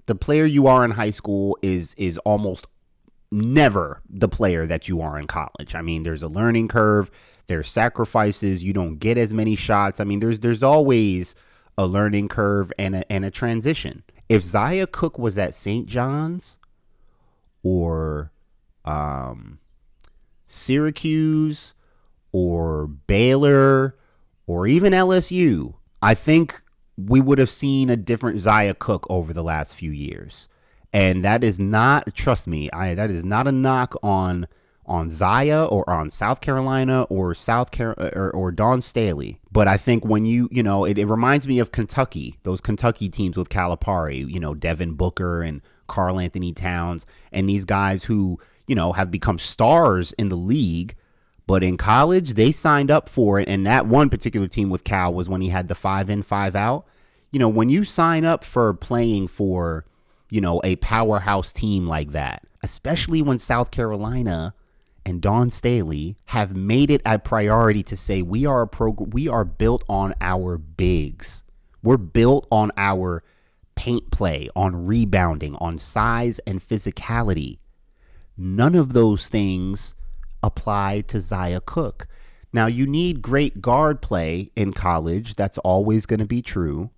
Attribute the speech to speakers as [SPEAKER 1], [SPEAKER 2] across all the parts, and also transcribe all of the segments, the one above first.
[SPEAKER 1] The player you are in high school is almost never the player that you are in college. I mean, there's a learning curve, there's sacrifices, you don't get as many shots. I mean, there's always a learning curve and a transition. If Zia Cooke was at St. John's or Syracuse or Baylor or even LSU, I think we would have seen a different Zia Cooke over the last few years. And that is not, trust me, that is not a knock on Zia or on South Carolina or or Dawn Staley. But I think when it reminds me of Kentucky, those Kentucky teams with Calipari, Devin Booker and Karl Anthony Towns and these guys who, have become stars in the league. But in college, they signed up for it. And that one particular team with Cal was when he had the 5 in, 5 out. When you sign up for playing for, a powerhouse team like that, especially when South Carolina and Dawn Staley have made it a priority to say we are built on our bigs. We're built on our paint play, on rebounding, on size and physicality. None of those things apply to Zia Cooke. Now, you need great guard play in college. That's always going to be true.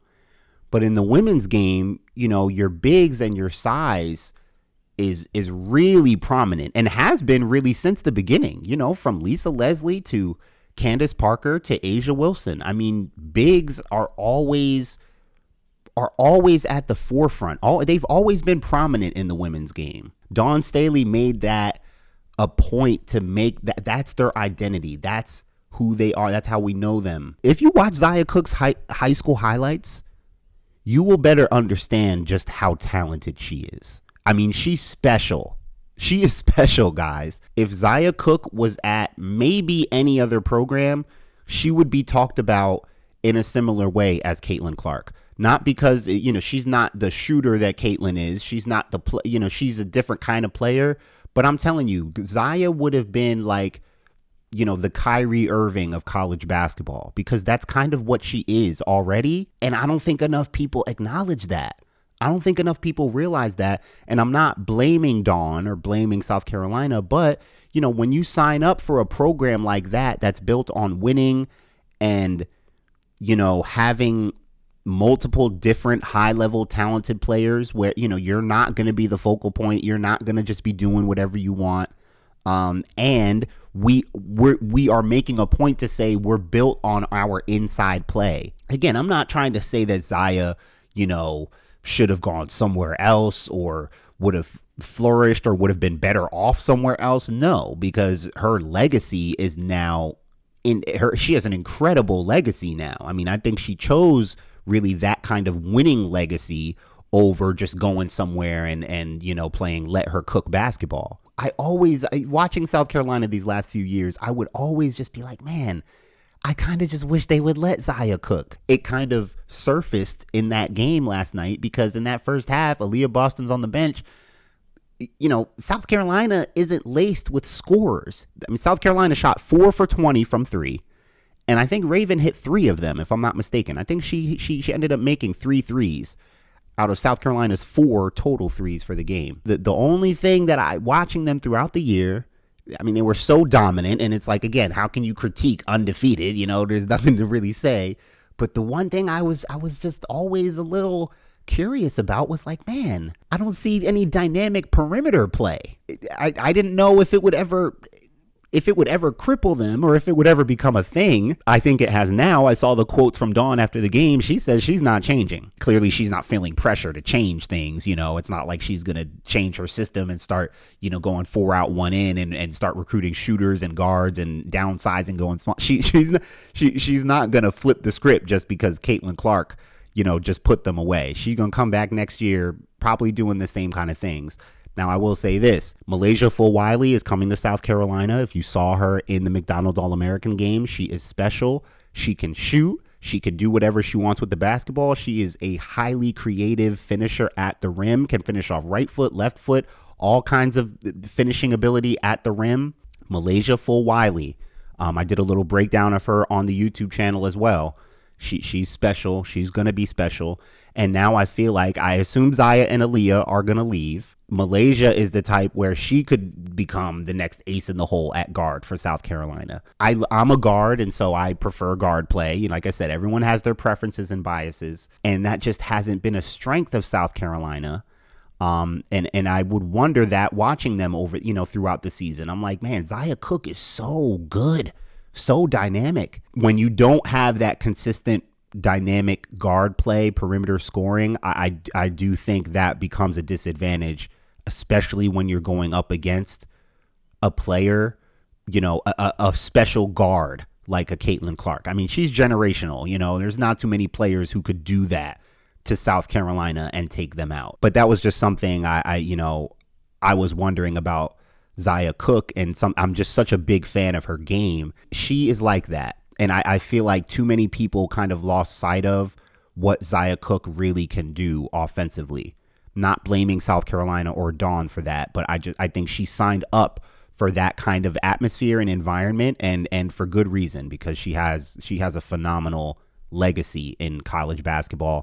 [SPEAKER 1] But in the women's game, your bigs and your size is really prominent and has been really since the beginning, from Lisa Leslie to Candace Parker to Asia Wilson. I mean, bigs are always at the forefront. They've always been prominent in the women's game. Dawn Staley made that a point to make that's their identity. That's who they are. That's how we know them. If you watch Zia Cooke's high school highlights, you will better understand just how talented she is. I mean, she's special. She is special, guys. If Zia Cooke was at maybe any other program, she would be talked about in a similar way as Caitlin Clark. Not because, she's not the shooter that Caitlin is. She's not she's a different kind of player. But I'm telling you, Zia would have been like, the Kyrie Irving of college basketball, because that's kind of what she is already. And I don't think enough people acknowledge that. I don't think enough people realize that. And I'm not blaming Dawn or blaming South Carolina, but, when you sign up for a program like that, that's built on winning and, having multiple different high level talented players where, you're not going to be the focal point. You're not going to just be doing whatever you want. And we are making a point to say we're built on our inside play. Again, I'm not trying to say that Zia, should have gone somewhere else or would have flourished or would have been better off somewhere else. No, because her legacy is now she has an incredible legacy now. I mean, I think she chose really that kind of winning legacy over just going somewhere and playing let her cook basketball. Watching South Carolina these last few years, I would always just be like, man, I kind of just wish they would let Zia cook. It kind of surfaced in that game last night because in that first half, Aaliyah Boston's on the bench. South Carolina isn't laced with scorers. I mean, South Carolina shot 4 for 20 from 3. And I think Raven hit 3 of them, if I'm not mistaken. I think she ended up making 3 threes out of South Carolina's 4 total threes for the game. The only thing that watching them throughout the year, I mean, they were so dominant, and it's like, again, how can you critique undefeated? There's nothing to really say. But the one thing I was just always a little curious about was like, man, I don't see any dynamic perimeter play. I didn't know if it would ever cripple them or if it would ever become a thing. I think it has now. I saw the quotes from Dawn after the game. She says she's not changing. Clearly, she's not feeling pressure to change things. It's not like she's going to change her system and start, going 4 out, 1 in and start recruiting shooters and guards and downsizing, going small. She's not going to flip the script just because Caitlin Clark, just put them away. She's going to come back next year probably doing the same kind of things. Now, I will say this. Malaysia Fulwiley is coming to South Carolina. If you saw her in the McDonald's All-American game, she is special. She can shoot. She can do whatever she wants with the basketball. She is a highly creative finisher at the rim, can finish off right foot, left foot, all kinds of finishing ability at the rim. Malaysia Fulwiley. I did a little breakdown of her on the YouTube channel as well. She's special. She's going to be special. And now I feel like I assume Zia and Aaliyah are going to leave. Malaysia is the type where she could become the next ace in the hole at guard for South Carolina. I'm a guard, and so I prefer guard play. Like I said, everyone has their preferences and biases, and that just hasn't been a strength of South Carolina. And I would wonder that watching them over, throughout the season. I'm like, man, Zia Cooke is so good, so dynamic. When you don't have that consistent dynamic guard play, perimeter scoring, I do think that becomes a disadvantage, especially when you're going up against a player, a special guard like a Caitlin Clark. I mean, she's generational. There's not too many players who could do that to South Carolina and take them out. But that was just something I was wondering about Zia Cooke, and I'm just such a big fan of her game. She is like that. And I feel like too many people kind of lost sight of what Zia Cooke really can do offensively. Not blaming South Carolina or Dawn for that, but I think she signed up for that kind of atmosphere and environment, and for good reason, because she has a phenomenal legacy in college basketball.